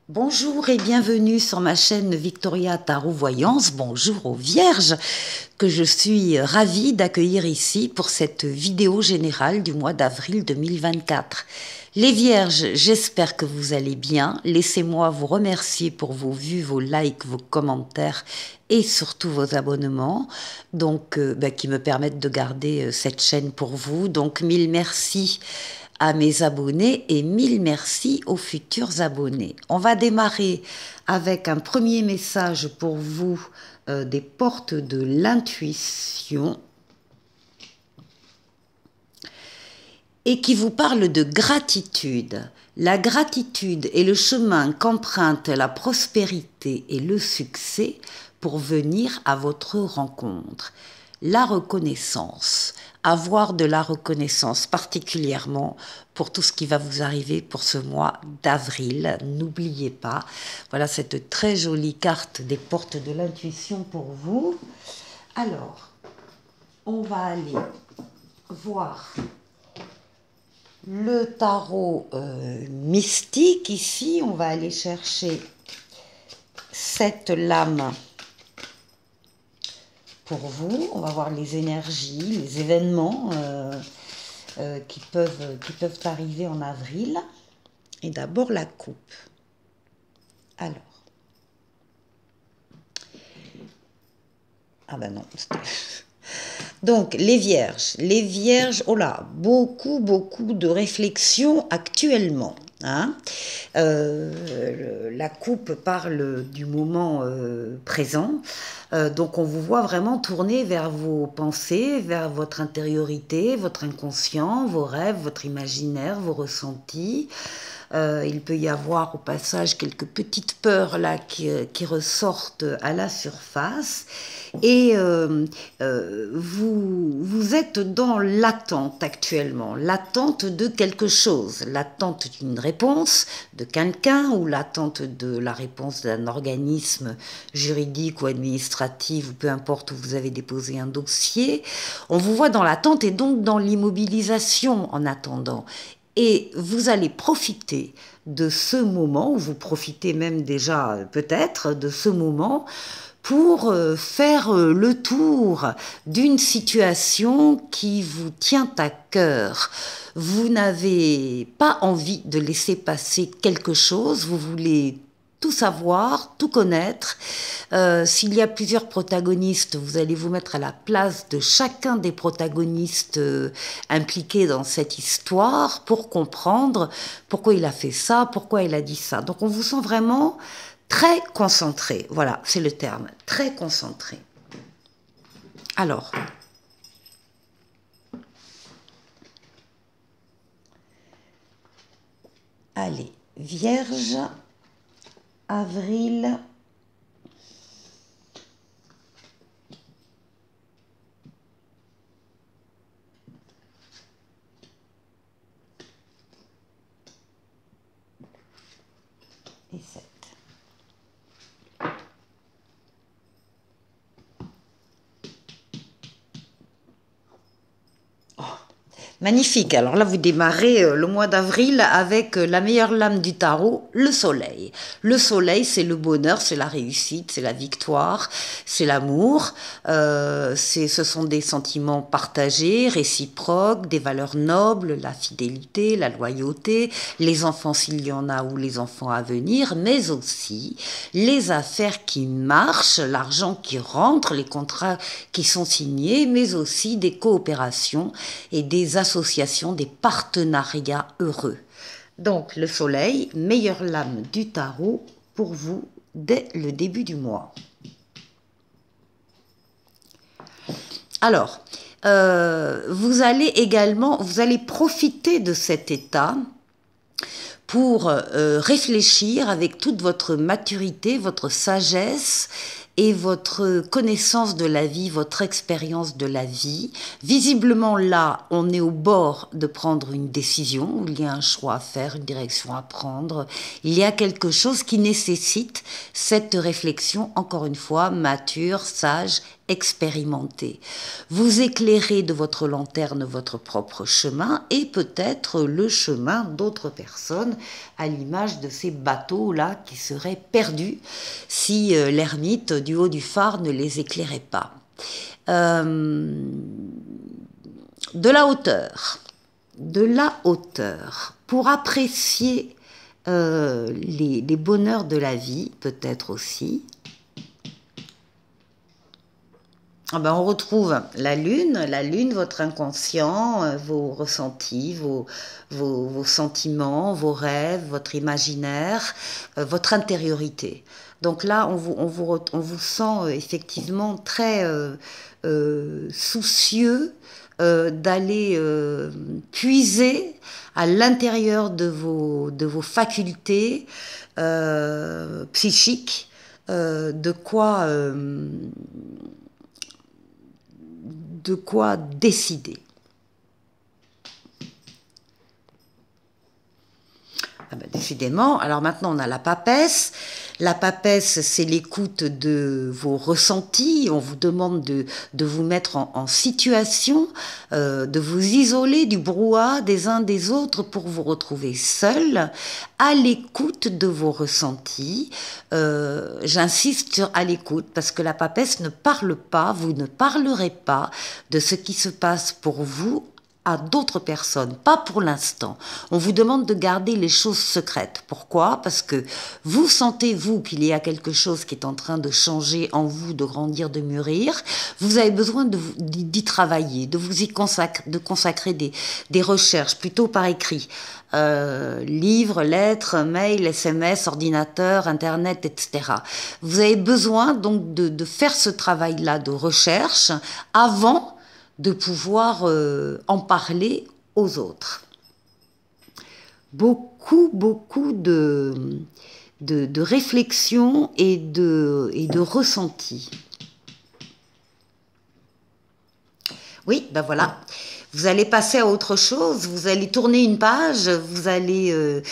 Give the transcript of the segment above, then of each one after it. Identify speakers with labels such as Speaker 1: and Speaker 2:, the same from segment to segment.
Speaker 1: Bonjour et bienvenue sur ma chaîne Victoria Tarot Voyance. Bonjour aux Vierges que je suis ravie d'accueillir ici pour cette vidéo générale du mois d'avril 2024. Les Vierges, j'espère que vous allez bien. Laissez-moi vous remercier pour vos vues, vos likes, vos commentaires et surtout vos abonnements qui me permettent de garder cette chaîne pour vous. Donc mille merci à mes abonnés et mille merci aux futurs abonnés. On va démarrer avec un premier message pour vous des portes de l'intuition et qui vous parle de gratitude. La gratitude est le chemin qu'emprunte la prospérité et le succès pour venir à votre rencontre. La reconnaissance, avoir de la reconnaissance particulièrement pour tout ce qui va vous arriver pour ce mois d'avril. N'oubliez pas, voilà cette très jolie carte des portes de l'intuition pour vous. Alors, on va aller voir le tarot mystique ici. On va aller chercher cette lame pour vous. On va voir les énergies, les événements qui peuvent arriver en avril. Et d'abord la coupe. Alors. Ah ben non. Donc les vierges, oh là, beaucoup de réflexions actuellement. Hein. La coupe parle du moment présent, donc on vous voit vraiment tourner vers vos pensées, vers votre intériorité, votre inconscient, vos rêves, votre imaginaire, vos ressentis. Il peut y avoir au passage quelques petites peurs là qui ressortent à la surface et vous êtes dans l'attente actuellement, l'attente de quelque chose, l'attente d'une réponse de quelqu'un ou l'attente de la réponse d'un organisme juridique ou administratif ou peu importe où vous avez déposé un dossier. On vous voit dans l'attente et donc dans l'immobilisation en attendant. Et vous allez profiter de ce moment, ou vous profitez même déjà peut-être de ce moment, pour faire le tour d'une situation qui vous tient à cœur. Vous n'avez pas envie de laisser passer quelque chose, vous voulez tout savoir, tout connaître. S'il y a plusieurs protagonistes, vous allez vous mettre à la place de chacun des protagonistes impliqués dans cette histoire pour comprendre pourquoi il a fait ça, pourquoi il a dit ça. Donc on vous sent vraiment très concentré. Voilà, c'est le terme, très concentré. Alors, allez, Vierge, avril. Et 7. Magnifique. Alors là, vous démarrez le mois d'avril avec la meilleure lame du tarot, le soleil. Le soleil, c'est le bonheur, c'est la réussite, c'est la victoire, c'est l'amour. Ce sont des sentiments partagés, réciproques, des valeurs nobles, la fidélité, la loyauté, les enfants s'il y en a ou les enfants à venir, mais aussi les affaires qui marchent, l'argent qui rentre, les contrats qui sont signés, mais aussi des coopérations et des associations, des partenariats heureux. Donc le soleil, meilleure lame du tarot pour vous dès le début du mois. Alors, vous allez profiter de cet état pour réfléchir avec toute votre maturité, votre sagesse et votre connaissance de la vie, votre expérience de la vie. Visiblement là, on est au bord de prendre une décision, il y a un choix à faire, une direction à prendre. Il y a quelque chose qui nécessite cette réflexion, encore une fois, mature, sage expérimenter. Vous éclairez de votre lanterne votre propre chemin et peut-être le chemin d'autres personnes, à l'image de ces bateaux-là qui seraient perdus si l'ermite du haut du phare ne les éclairait pas. De la hauteur, pour apprécier les bonheurs de la vie, peut-être aussi. Ah ben on retrouve la lune, votre inconscient, vos ressentis, vos sentiments, vos rêves, votre imaginaire, votre intériorité. Donc là, on vous sent effectivement très soucieux d'aller puiser à l'intérieur de vos facultés psychiques, de quoi décider. Ah ben, décidément, alors maintenant on a la papesse. La papesse, c'est l'écoute de vos ressentis. On vous demande de vous mettre en situation, de vous isoler du brouhaha des uns des autres pour vous retrouver seul, à l'écoute de vos ressentis. J'insiste sur à l'écoute parce que la papesse ne parle pas, vous ne parlerez pas de ce qui se passe pour vous à d'autres personnes, pas pour l'instant. On vous demande de garder les choses secrètes. Pourquoi? Parce que vous sentez, vous, qu'il y a quelque chose qui est en train de changer en vous, de grandir, de mûrir. Vous avez besoin d'y travailler, de vous y consacrer des recherches, plutôt par écrit. Livres, lettres, mails, SMS, ordinateur, Internet, etc. Vous avez besoin donc de faire ce travail-là de recherche avant de pouvoir en parler aux autres. Beaucoup de réflexion et de ressenti. Oui, ben voilà. Vous allez passer à autre chose, vous allez tourner une page, vous allez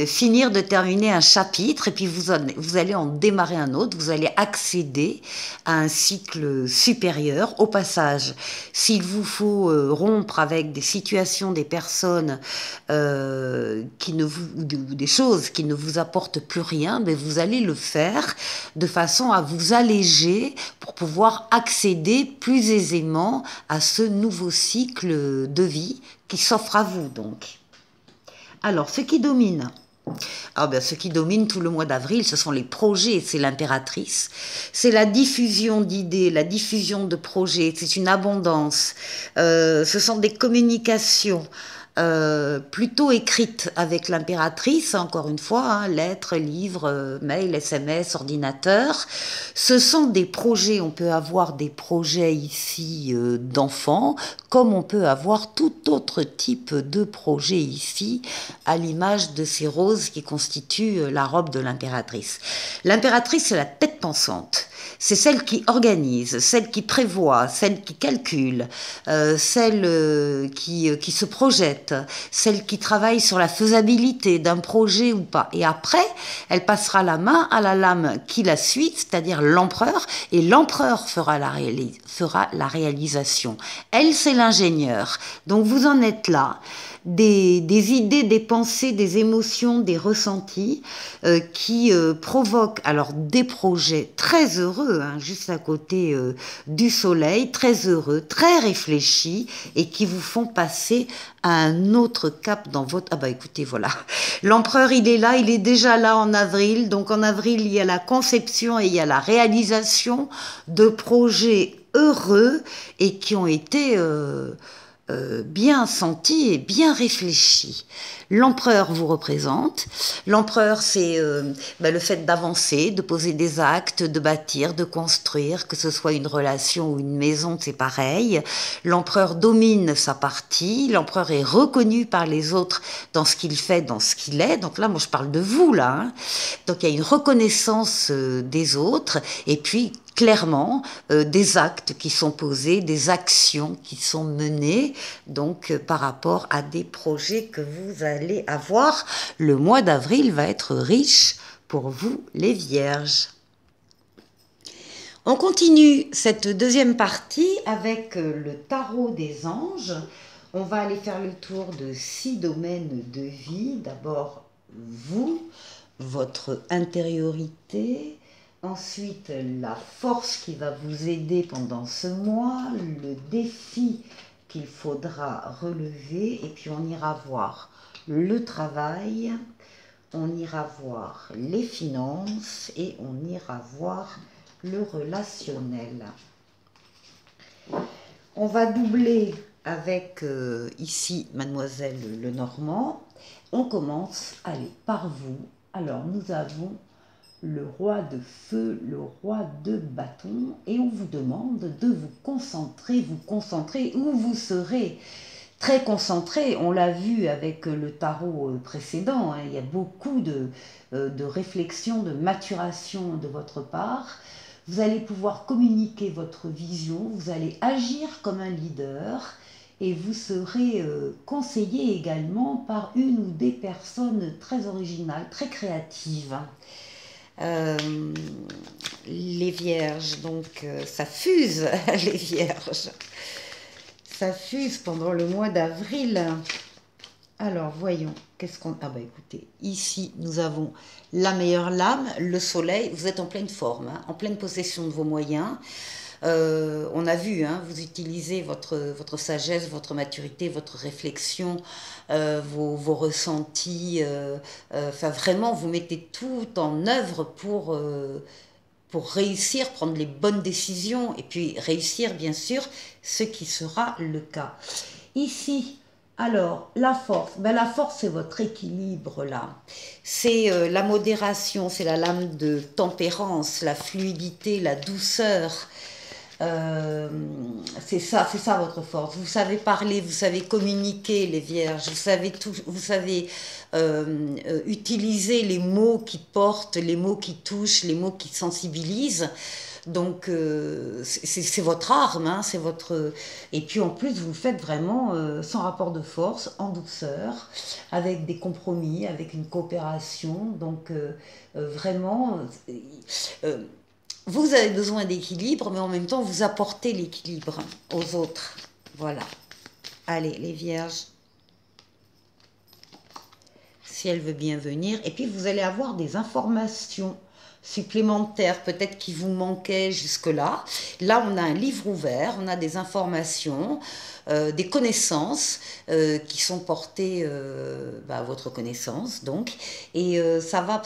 Speaker 1: finir de terminer un chapitre et puis vous allez en démarrer un autre, vous allez accéder à un cycle supérieur. Au passage, s'il vous faut rompre avec des situations, des personnes ou des choses qui ne vous apportent plus rien, mais vous allez le faire de façon à vous alléger pour pouvoir accéder plus aisément à ce nouveau cycle de vie qui s'offre à vous donc. Alors, ce qui domine tout le mois d'avril, ce sont les projets, c'est l'impératrice, c'est la diffusion d'idées, la diffusion de projets, c'est une abondance, ce sont des communications plutôt écrites avec l'impératrice, encore une fois, hein, lettres, livres, mails, SMS, ordinateur. Ce sont des projets, on peut avoir des projets ici d'enfants, comme on peut avoir tout autre type de projet ici, à l'image de ces roses qui constituent la robe de l'impératrice. L'impératrice, c'est la tête pensante. C'est celle qui organise, celle qui prévoit, celle qui calcule, celle qui se projette, celle qui travaille sur la faisabilité d'un projet ou pas. Et après, elle passera la main à la lame qui la suit, c'est-à-dire l'empereur, et l'empereur fera la réalisation. Elle, c'est l'ingénieur. Donc vous en êtes là. Des idées, des pensées, des émotions, des ressentis qui provoquent alors des projets très heureux, hein, juste à côté du soleil, très heureux, très réfléchis et qui vous font passer à un autre cap dans votre... Ah bah écoutez, voilà. L'empereur, il est là, il est déjà là en avril. Donc en avril, il y a la conception et il y a la réalisation de projets heureux et qui ont été... bien senti et bien réfléchi. L'empereur vous représente. L'empereur, c'est le fait d'avancer, de poser des actes, de bâtir, de construire, que ce soit une relation ou une maison, c'est pareil. L'empereur domine sa partie. L'empereur est reconnu par les autres dans ce qu'il fait, dans ce qu'il est. Donc là, moi, je parle de vous, là. Hein. Donc, il y a une reconnaissance des autres. Et puis, clairement, des actes qui sont posés, des actions qui sont menées, donc par rapport à des projets que vous allez avoir. Le mois d'avril va être riche pour vous, les Vierges. On continue cette deuxième partie avec le tarot des anges. On va aller faire le tour de 6 domaines de vie. D'abord, vous, votre intériorité. Ensuite, la force qui va vous aider pendant ce mois, le défi qu'il faudra relever. Et puis, on ira voir le travail, on ira voir les finances et on ira voir le relationnel. On va doubler avec ici Mademoiselle Lenormand. On commence, allez, par vous. Alors nous avons le roi de feu, le roi de bâton et on vous demande de vous concentrer où vous serez très concentré. On l'a vu avec le tarot précédent, hein, il y a beaucoup de réflexion, de maturation de votre part. Vous allez pouvoir communiquer votre vision, vous allez agir comme un leader et vous serez conseillé également par une ou des personnes très originales, très créatives. Les vierges, donc ça fuse les vierges. Ça fuse pendant le mois d'avril. Alors, voyons, qu'est-ce qu'on... Ah bah écoutez, ici, nous avons la meilleure lame, le soleil. Vous êtes en pleine forme, hein, en pleine possession de vos moyens. On a vu, hein, vous utilisez votre sagesse, votre maturité, votre réflexion, vos ressentis. Enfin, vraiment, vous mettez tout en œuvre pour réussir, prendre les bonnes décisions et puis réussir, bien sûr, ce qui sera le cas. Ici, alors, la force, ben, la force, c'est votre équilibre, là. C'est la modération, c'est la lame de tempérance, la fluidité, la douceur. C'est ça votre force. Vous savez parler, vous savez communiquer, les vierges. Vous savez tout, vous savez utiliser les mots qui portent, les mots qui touchent, les mots qui sensibilisent. Donc c'est votre arme, hein, c'est votre. Et puis en plus vous le faites vraiment sans rapport de force, en douceur, avec des compromis, avec une coopération. Donc vraiment. Vous avez besoin d'équilibre, mais en même temps, vous apportez l'équilibre aux autres. Voilà. Allez, les vierges, si elle veut bien venir. Et puis, vous allez avoir des informations supplémentaires, peut-être qui vous manquaient jusque-là. Là, on a un livre ouvert, on a des informations, des connaissances qui sont portées à votre connaissance, donc. Et ça va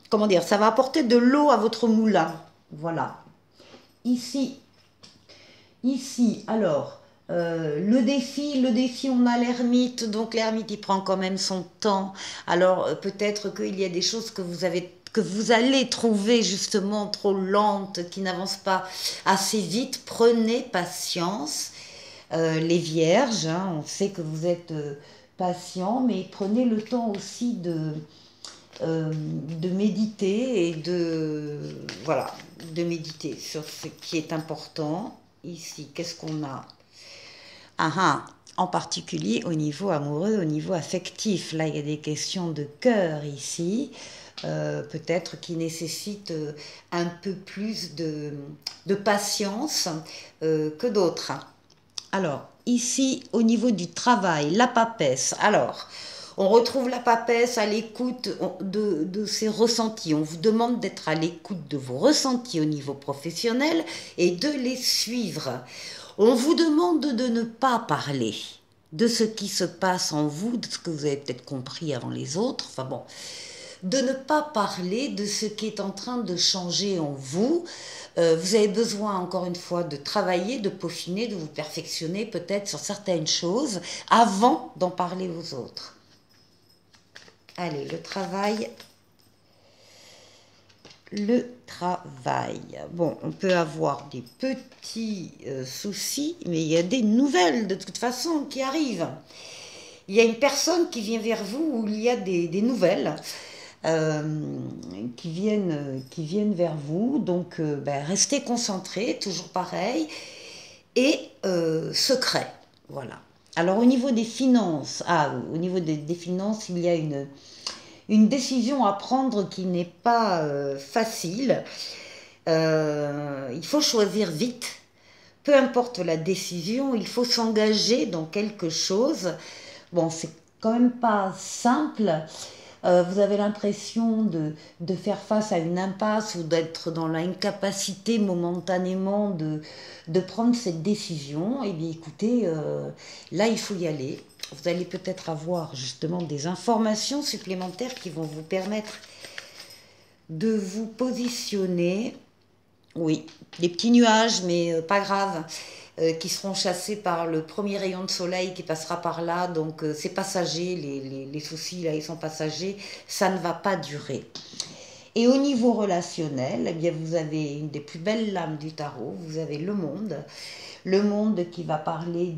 Speaker 1: comment dire, ça va apporter de l'eau à votre moulin. Voilà. Ici, alors, le défi, on a l'ermite, donc l'ermite, il prend quand même son temps. Alors, peut-être qu'il y a des choses que vous allez trouver justement trop lentes, qui n'avancent pas assez vite. Prenez patience. Les vierges, hein, on sait que vous êtes patients, mais prenez le temps aussi de méditer et de méditer sur ce qui est important. Ici, qu'est-ce qu'on a? En particulier au niveau amoureux, au niveau affectif. Là, il y a des questions de cœur ici, peut-être qui nécessitent un peu plus de patience que d'autres. Alors, ici, au niveau du travail, la papesse. Alors, on retrouve la papesse à l'écoute de ses ressentis. On vous demande d'être à l'écoute de vos ressentis au niveau professionnel et de les suivre. On vous demande de ne pas parler de ce qui se passe en vous, de ce que vous avez peut-être compris avant les autres. Enfin bon, de ne pas parler de ce qui est en train de changer en vous. Vous avez besoin, encore une fois, de travailler, de peaufiner, de vous perfectionner peut-être sur certaines choses avant d'en parler aux autres. Allez, le travail. Le travail. Bon, on peut avoir des petits soucis, mais il y a des nouvelles de toute façon qui arrivent. Il y a une personne qui vient vers vous où il y a des nouvelles qui viennent vers vous. Donc, restez concentrés, toujours pareil. Et secret, voilà. Alors, au niveau des finances, des finances, il y a une décision à prendre qui n'est pas facile. Il faut choisir vite. Peu importe la décision, il faut s'engager dans quelque chose. Bon, c'est quand même pas simple. Vous avez l'impression de faire face à une impasse ou d'être dans l'incapacité momentanément de prendre cette décision. Eh bien, écoutez, là, il faut y aller. Vous allez peut-être avoir justement des informations supplémentaires qui vont vous permettre de vous positionner. Oui, des petits nuages, mais pas grave, qui seront chassés par le premier rayon de soleil qui passera par là. Donc c'est passager, les soucis là, ils sont passagers, ça ne va pas durer. Et au niveau relationnel, eh bien, vous avez une des plus belles lames du tarot, vous avez le monde qui va parler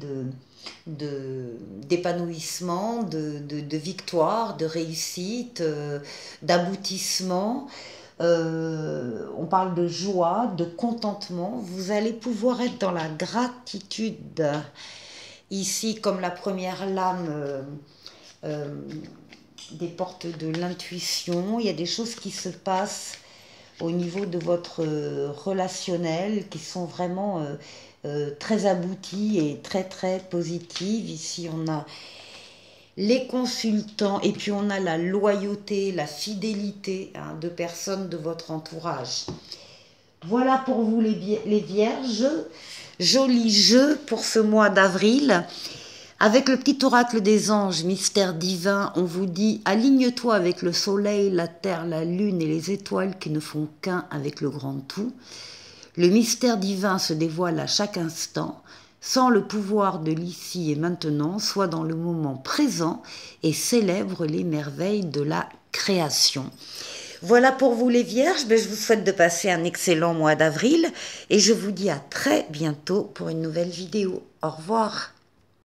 Speaker 1: d'épanouissement, de victoire, de réussite, d'aboutissement. On parle de joie, de contentement. Vous allez pouvoir être dans la gratitude. Ici, comme la première lame des portes de l'intuition, il y a des choses qui se passent au niveau de votre relationnel qui sont vraiment très abouties et très très positives. Ici, on a les consultants et puis on a la loyauté, la fidélité de personnes de votre entourage. Voilà pour vous les vierges. Joli jeu pour ce mois d'avril. Avec le petit oracle des anges, mystère divin, on vous dit « Aligne-toi avec le soleil, la terre, la lune et les étoiles qui ne font qu'un avec le grand tout. Le mystère divin se dévoile à chaque instant, sans le pouvoir de l'ici et maintenant, soit dans le moment présent et célèbre les merveilles de la création. » Voilà pour vous les vierges, je vous souhaite de passer un excellent mois d'avril et je vous dis à très bientôt pour une nouvelle vidéo. Au revoir.